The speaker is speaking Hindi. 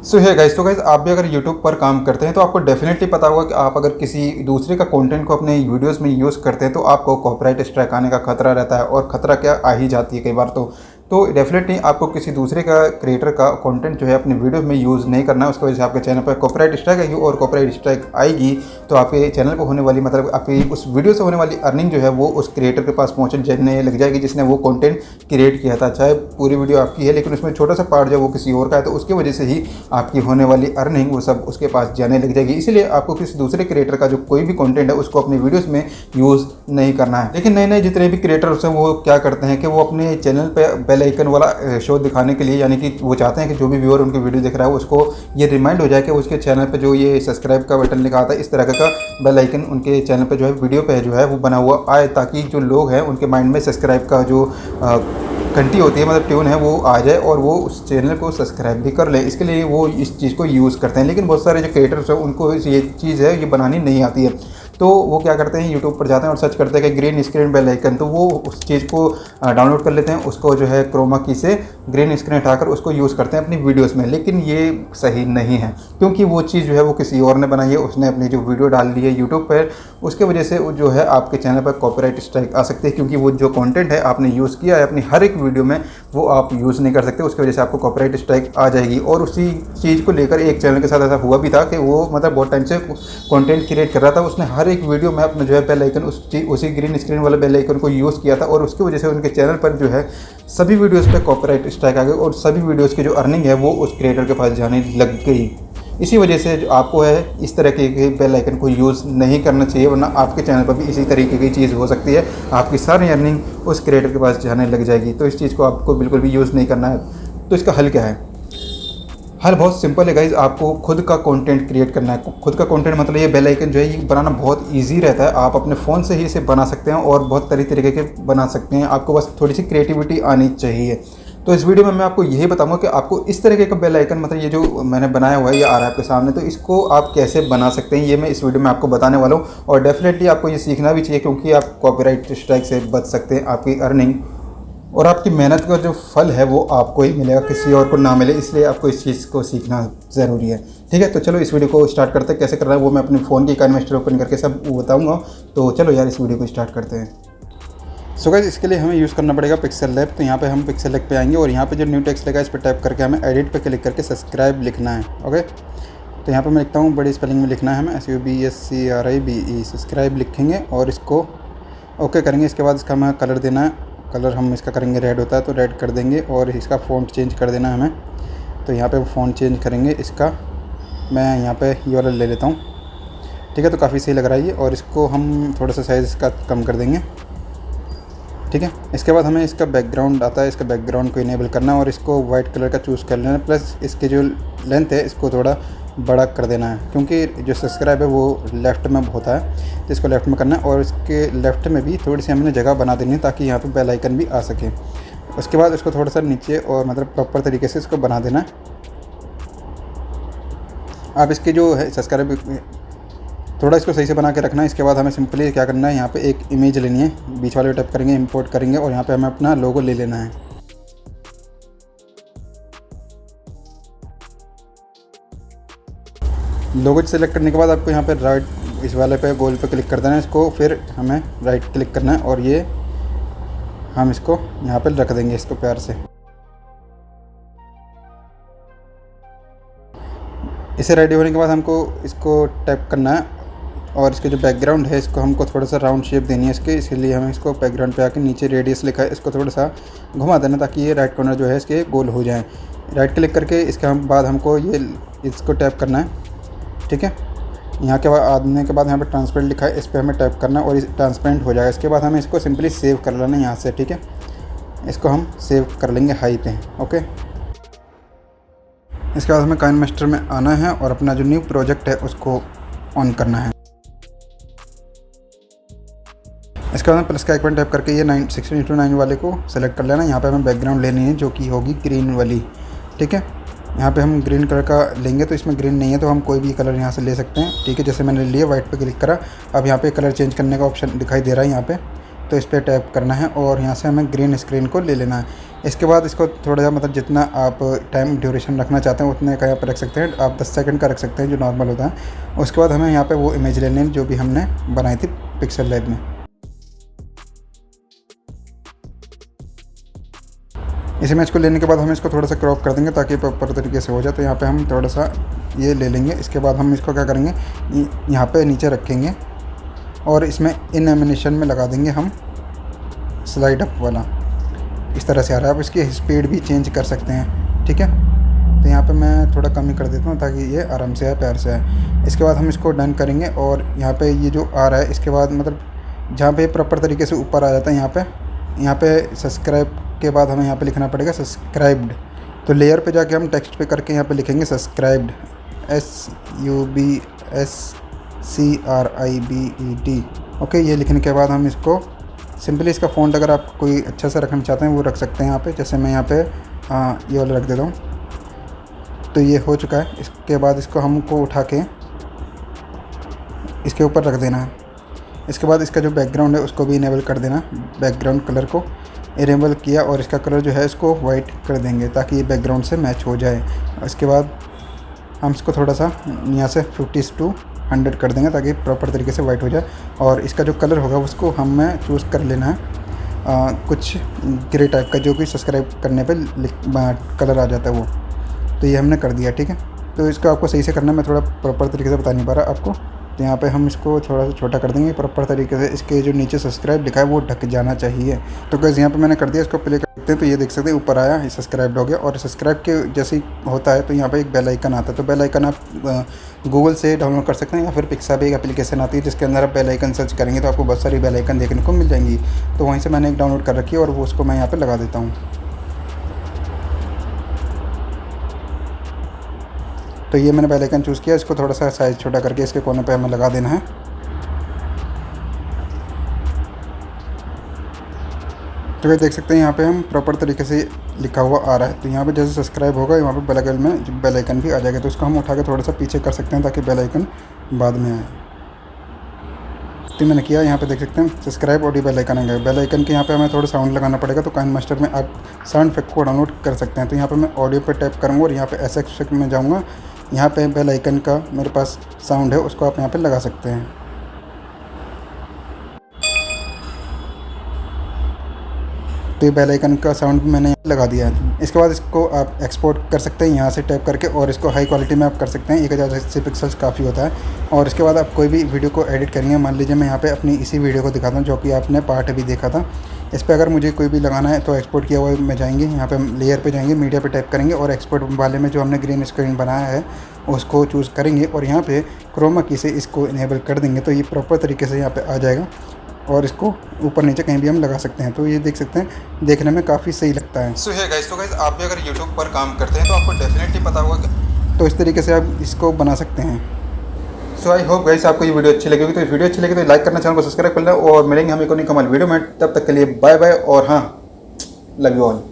सो है गाइस, तो गाइस आप भी अगर यूट्यूब पर काम करते हैं तो आपको डेफिनेटली पता होगा कि आप अगर किसी दूसरे का कंटेंट को अपने वीडियोस में यूज़ करते हैं तो आपको कॉपीराइट स्ट्राइक आने का खतरा रहता है, और खतरा क्या आ ही जाती है कई बार। तो डेफिनेटली आपको किसी दूसरे का क्रिएटर का कंटेंट जो है अपने वीडियो में यूज़ नहीं करना है। उसकी वजह से आपके चैनल पर कॉपीराइट स्ट्राइक आएगी, और कॉपीराइट स्ट्राइक आएगी तो आपके चैनल पर होने वाली, मतलब आपकी उस वीडियो से होने वाली अर्निंग जो है वो उस क्रिएटर के पास पहुँचने लग जाएगी जिसने वो कंटेंट क्रिएट किया था। चाहे पूरी वीडियो आपकी है लेकिन उसमें छोटा सा पार्ट जो वो किसी और का है, तो उसकी वजह से ही आपकी होने वाली अर्निंग वो सब उसके पास जाने लग जाएगी। इसीलिए आपको किसी दूसरे क्रिएटर का जो कोई भी कंटेंट है उसको अपनी वीडियोस में यूज़ नहीं करना है। लेकिन नए नए जितने भी क्रिएटर्स हैं वो क्या करते हैं कि वो अपने चैनल पे बेल आइकन वाला शो दिखाने के लिए, यानी कि वो चाहते हैं कि जो भी व्यूअर उनकी वीडियो देख रहा है उसको ये रिमाइंड हो जाए कि उसके चैनल पे जो ये सब्सक्राइब का बटन लिखा आता है, इस तरह का बेल आइकन उनके चैनल पे जो है वीडियो पे जो है वो बना हुआ आए, ताकि जो लोग हैं उनके माइंड में सब्सक्राइब का जो घंटी होती है, मतलब ट्यून है, वो आ जाए और वो उस चैनल को सब्सक्राइब भी कर ले। इसके लिए वो इस चीज़ को यूज़ करते हैं। लेकिन बहुत सारे जो क्रिएटर्स हैं उनको ये चीज़ है ये बनानी नहीं आती है, तो वो क्या करते हैं, यूट्यूब पर जाते हैं और सर्च करते हैं कि ग्रीन स्क्रीन बेल आइकन, तो वो उस चीज़ को डाउनलोड कर लेते हैं, उसको जो है क्रोमा की से ग्रीन स्क्रीन हटाकर उसको यूज़ करते हैं अपनी वीडियोस में। लेकिन ये सही नहीं है, क्योंकि वो चीज़ जो है वो किसी और ने बनाई है, उसने अपनी जो वीडियो डाल दी है यूट्यूब पर, उसके वजह से जो है आपके चैनल पर कॉपीराइट स्ट्राइक आ सकती है, क्योंकि वो जो कंटेंट है आपने यूज़ किया है अपनी हर एक वीडियो में वो आप यूज़ नहीं कर सकते। उसकी वजह से आपको कॉपीराइट स्ट्राइक आ जाएगी। और उसी चीज़ को लेकर एक चैनल के साथ ऐसा हुआ भी था कि वो मतलब बहुत टाइम से कंटेंट क्रिएट कर रहा था, उसने हर एक वीडियो में अपना जो है बेल आइकन उसी ग्रीन स्क्रीन वाले बेल आइकन को यूज़ किया था, और उसकी वजह से उनके चैनल पर जो है सभी वीडियोस पे कॉपीराइट स्ट्राइक आ गई, और सभी वीडियोस की जो अर्निंग है वो उस क्रिएटर के पास जाने लग गई। इसी वजह से जो आपको है इस तरह के बेल आइकन को यूज़ नहीं करना चाहिए, वरना आपके चैनल पर भी इसी तरीके की चीज़ हो सकती है, आपकी सारी अर्निंग उस क्रिएटर के पास जाने लग जाएगी। तो इस चीज़ को आपको बिल्कुल भी यूज़ नहीं करना है। तो इसका हल क्या है? हल बहुत सिंपल है गाइज़, आपको खुद का कंटेंट क्रिएट करना है। खुद का कंटेंट मतलब ये बेल आइकन जो है ये बनाना बहुत इजी रहता है। आप अपने फ़ोन से ही इसे बना सकते हैं और बहुत तरीके के बना सकते हैं। आपको बस थोड़ी सी क्रिएटिविटी आनी चाहिए। तो इस वीडियो में मैं आपको यही बताऊंगा कि आपको इस तरीके का बेल आइकन, मतलब ये जो मैंने बनाया हुआ है ये आ रहा है आपके सामने, तो इसको आप कैसे बना सकते हैं ये मैं इस वीडियो में आपको बताने वाला हूँ। और डेफिनेटली आपको ये सीखना भी चाहिए, क्योंकि आप कॉपीराइट स्ट्राइक से बच सकते हैं। आपकी अर्निंग और आपकी मेहनत का जो फल है वो आपको ही मिलेगा, किसी और को ना मिले, इसलिए आपको इस चीज़ को सीखना ज़रूरी है। ठीक है, तो चलो इस वीडियो को स्टार्ट करते हैं। कैसे करना है वो मैं अपने फ़ोन की काइनेमास्टर ओपन करके सब बताऊंगा। तो चलो यार इस वीडियो को स्टार्ट करते हैं। सो गाइस, इसके लिए हमें यूज़ करना पड़ेगा पिक्सल लैब। तो यहाँ पे हम पिक्सल लैब पे आएंगे और यहाँ पे जो न्यू टेक्स्ट लगा इस पर टाइप करके हमें एडिट पे क्लिक करके सब्सक्राइब लिखना है। ओके, तो यहाँ पे मैं लिखता हूँ, बड़ी स्पेलिंग में लिखना है हमें, SUBSCRIBE, सब्सक्राइब लिखेंगे और इसको ओके करेंगे। इसके बाद इसका हमें कलर देना है। कलर हम इसका करेंगे रेड होता है तो रेड कर देंगे, और इसका फ़ॉन्ट चेंज कर देना है हमें। तो यहाँ पे फ़ॉन्ट चेंज करेंगे इसका, मैं यहाँ पे ये वाला ले लेता हूँ। ठीक है, तो काफ़ी सही लग रहा है ये, और इसको हम थोड़ा सा साइज़ इसका कम कर देंगे। ठीक है, इसके बाद हमें इसका बैकग्राउंड आता है, इसका बैकग्राउंड को इनेबल करना है और इसको वाइट कलर का चूज़ कर लेना है। प्लस इसकी जो लेंथ है इसको थोड़ा बड़ा कर देना है, क्योंकि जो सब्सक्राइब है वो लेफ़्ट में होता है, तो इसको लेफ़्ट में करना है। और इसके लेफ़्ट में भी थोड़ी सी हमने जगह बना देनी है ताकि यहाँ पे बेल आइकन भी आ सके। उसके बाद इसको थोड़ा सा नीचे और मतलब प्रॉपर तरीके से इसको बना देना है। आप इसके जो है सब्सक्राइब थोड़ा इसको सही से बना के रखना है। इसके बाद हमें सिंपली क्या करना है, यहाँ पे एक इमेज लेनी है, बीच वाले टाइप करेंगे, इंपोर्ट करेंगे और यहाँ पे हमें अपना लोगो ले लेना है। लोगो सेलेक्ट करने के बाद आपको यहाँ पे राइट इस वाले पे गोल पे क्लिक कर देना है इसको, फिर हमें राइट क्लिक करना है और ये हम इसको यहाँ पे रख देंगे इसको प्यार से। इसे रेडी होने के बाद हमको इसको टाइप करना है और इसके जो बैकग्राउंड है इसको हमको थोड़ा सा राउंड शेप देनी है इसके, इसलिए हमें इसको बैकग्राउंड पे आके नीचे रेडियस लिखा है इसको थोड़ा सा घुमा देना ताकि ये राइट कॉर्नर जो है इसके गोल हो जाए। राइट क्लिक करके इसके बाद हमको ये इसको टैप करना है। ठीक है, यहाँ के बाद आने के बाद यहाँ पे ट्रांसपेरेंट लिखा है, इस पर हमें टाइप करना है और इस ट्रांसपेरेंट हो जाएगा। इसके बाद हमें इसको सिंपली सेव कर लेना है यहाँ से। ठीक है, इसको हम सेव कर लेंगे हाई पे। ओके, इसके बाद हमें काइनेमास्टर में आना है और अपना जो न्यू प्रोजेक्ट है उसको ऑन करना है। इसके बाद प्लस का आइकन टैप करके ये 16:9 वाले को सेलेक्ट कर लेना। यहाँ पे हमें बैकग्राउंड लेनी है जो कि होगी ग्रीन वाली। ठीक है, यहाँ पे हम ग्रीन कलर का लेंगे, तो इसमें ग्रीन नहीं है तो हम कोई भी कलर यहाँ से ले सकते हैं। ठीक है, जैसे मैंने लिया वाइट पे क्लिक करा, अब यहाँ पे कलर चेंज करने का ऑप्शन दिखाई दे रहा है यहाँ पे। तो इस पर टैप करना है और यहाँ से हमें ग्रीन स्क्रीन को ले लेना है। इसके बाद इसको थोड़ा सा मतलब जितना आप टाइम ड्यूरेशन रखना चाहते हैं उतने का यहाँ पर रख सकते हैं। आप 10 सेकंड का रख सकते हैं जो नॉर्मल होता है। उसके बाद हमें यहाँ पे वो इमेज लेनी है जो भी हमने बनाई थी पिक्सल लैब में। इस इमेज को लेने के बाद हम इसको थोड़ा सा क्रॉप कर देंगे ताकि प्रॉपर तरीके से हो जाए। तो यहाँ पे हम थोड़ा सा ये ले लेंगे। इसके बाद हम इसको क्या करेंगे, यहाँ पे नीचे रखेंगे और इसमें इन एनिमेशन में लगा देंगे हम स्लाइड अप वाला। इस तरह से आ रहा है। आप इसकी स्पीड भी चेंज कर सकते हैं, ठीक है। तो यहाँ पे मैं थोड़ा कम ही कर देता हूँ ताकि ये आराम से आए, प्यार से आए। इसके बाद हम इसको डन करेंगे और यहाँ पे ये जो आ रहा है इसके बाद मतलब जहाँ पे प्रॉपर तरीके से ऊपर आ जाता है यहाँ पे सब्सक्राइब के बाद हमें यहाँ पे लिखना पड़ेगा सब्सक्राइब्ड। तो लेयर पे जाके हम टेक्स्ट पे करके यहाँ पे लिखेंगे सब्सक्राइब्ड, SUBSCRIBED। ओके, ये लिखने के बाद हम इसको सिंपली इसका फ़ॉन्ट अगर आप कोई अच्छा सा रखना चाहते हैं वो रख सकते हैं यहाँ पे। जैसे मैं यहाँ पे ये वाला रख देता हूँ। तो ये हो चुका है। इसके बाद इसको हमको उठा के इसके ऊपर रख देना है। इसके बाद इसका जो बैकग्राउंड है उसको भी इनेबल कर देना। बैकग्राउंड कलर को इनेबल किया और इसका कलर जो है इसको वाइट कर देंगे ताकि ये बैकग्राउंड से मैच हो जाए। इसके बाद हम इसको थोड़ा सा यहाँ से 50 to 100 कर देंगे ताकि प्रॉपर तरीके से वाइट हो जाए। और इसका जो कलर होगा उसको हमें चूज़ कर लेना है कुछ ग्रे टाइप का, जो कि सब्सक्राइब करने पे कलर आ जाता है वो। तो ये हमने कर दिया, ठीक है। तो इसको आपको सही से करना, मैं थोड़ा प्रॉपर तरीके से बता नहीं पा रहा आपको। तो यहाँ पे हम इसको थोड़ा सा छोटा कर देंगे प्रॉपर तरीके से। इसके जो नीचे सब्सक्राइब लिखा है वो ढक जाना चाहिए। तो गाइस यहाँ पे मैंने कर दिया। इसको प्ले करते हैं तो ये देख सकते हैं ऊपर आया, सब्सक्राइब हो गया। और सब्सक्राइब के जैसे ही होता है तो यहाँ पे एक बेल आइकन आता है। तो बेल आइकन आप गूगल से डाउनलोड कर सकते हैं या फिर पिक्सा भी एक एप्लीकेशन आती है जिसके अंदर आप बेल आइकन सर्च करेंगे तो आपको बहुत सारी बेल आइकन देखने को मिल जाएंगी। तो वहीं से मैंने एक डाउनलोड कर रखी है और वो उसको मैं यहाँ पर लगा देता हूँ। तो ये मैंने बेल आइकन चूज़ किया। इसको थोड़ा सा साइज़ छोटा करके इसके कोने पे हमें लगा देना है। तो ये देख सकते हैं यहाँ पे हम प्रॉपर तरीके से लिखा हुआ आ रहा है। तो यहाँ पे जैसे सब्सक्राइब होगा वहाँ पे बगल में बेल आइकन भी आ जाएगा। तो उसको हम उठा के थोड़ा सा पीछे कर सकते हैं ताकि बेल आइकन बाद में आए। तो मैंने किया, यहाँ पे देख सकते हैं सब्सक्राइब और बेल आइकन आ गया। बेल आइकन के यहाँ पे हमें थोड़ा साउंड लगाना पड़ेगा। तो काइनमास्टर में आप साउंड इफेक्ट को डाउनलोड कर सकते हैं। तो यहाँ पे मैं ऑडियो पे टैप करूँगा और यहाँ पे ऐसे इफेक्ट में जाऊँगा। यहाँ पे बेल आइकन का मेरे पास साउंड है, उसको आप यहाँ पे लगा सकते हैं। तो ये बेल आइकन का साउंड मैंने लगा दिया है। इसके बाद इसको आप एक्सपोर्ट कर सकते हैं यहाँ से टैप करके और इसको हाई क्वालिटी में आप कर सकते हैं। 1080 पिक्सल्स काफ़ी होता है। और इसके बाद आप कोई भी वीडियो को एडिट करेंगे, मान लीजिए मैं यहाँ पे अपनी इसी वीडियो को दिखाता हूँ जो कि आपने पार्ट अभी देखा था। इस पर अगर मुझे कोई भी लगाना है तो एक्सपोर्ट किया हुआ में जाएंगे, यहाँ पे लेयर पे जाएंगे, मीडिया पे टाइप करेंगे और एक्सपोर्ट वाले में जो हमने ग्रीन स्क्रीन बनाया है उसको चूज़ करेंगे और यहाँ पे क्रोमा की से इसको इनेबल कर देंगे। तो ये प्रॉपर तरीके से यहाँ पे आ जाएगा और इसको ऊपर नीचे कहीं भी हम लगा सकते हैं। तो ये देख सकते हैं, देखने में काफ़ी सही लगता है। सो है गाइस, तो गाइस आप भी अगर यूट्यूब पर काम करते हैं तो आपको डेफिनेटली पता होगा कि तो इस तरीके से आप इसको बना सकते हैं। सो आई होप गाइस आपको ये वीडियो अच्छी लगी होगी। तो वीडियो अच्छी लगी तो लाइक करना, चैनल को सब्सक्राइब कर लें और मिलेंगे हम एक और नई कमाल वीडियो में। तब तक के लिए बाय बाय और हाँ, लव यू ऑल।